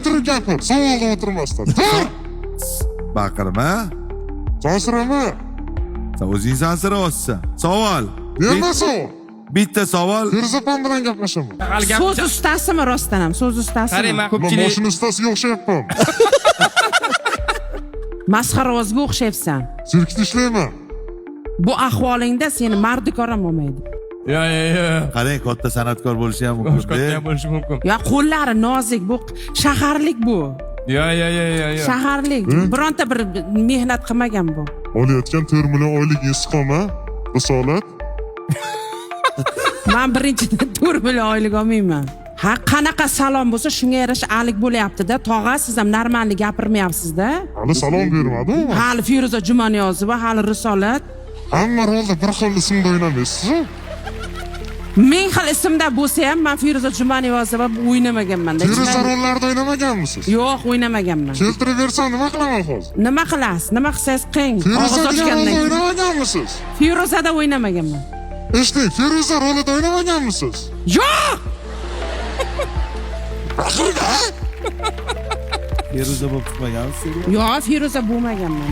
turib gapir, savolga o'tirmasdan. Baqirma. Sansirama. Sen o'zing sansiryapsan. Savol. Nima savol? Bitta savol. Feruzapan bilan gaplashaman. So'z ustasimi rostdan ham? So'z ustasimi? Qarang, men Men ko'pchilik mashina ustasiga o'xshayapman. Masxarabozga o'xshayapsan. Sirkda ishlayman. Bu ahvolingda seni mardikor ham olmaydi. yo. Qarang, katta san'atkor bo'lishi ham Boshqa mumkin. ham bo'lishi mumkin. Ya qo'llari nozik, bu shaharlik bu. Yo. Shaharlik. Bironta bir mehnat qilmagan bu. Olayotgan 4 million oyligingiz qolma. Risolat. Men birinchidan 4 million oylik olmayman. Ha, qanaqa salom bo'lsa shunga yarasha alik bo'lyapti-da. Tog'a, siz ham normalni gapirmayapsiz-da. Hali salom bermadim. Hali Feruza Jumaniyozova, hali Risolat. Hamma rolda bir xil ismda o'ynamaysiz. Ming xil ismda bo'lsa ham men Feruza Jumaniyozova o'ynamaganman-da. Feruza rollarda o'ynamaganmisiz? Yo'q, o'ynamaganman. Keltirib bersam nima qilaman hozir? Nima qilasiz? Nima qilsangiz qiling. Feruza Og'iz ochgandan rolida keyin. o'ynamaganmisiz? Feruzada o'ynamaganman. Eshiting, Feruza rolida o'ynamaganmisiz? Yo'q! Feruza bo'lib chiqmagansiz. Yo'q, Feruza bo'lmaganman.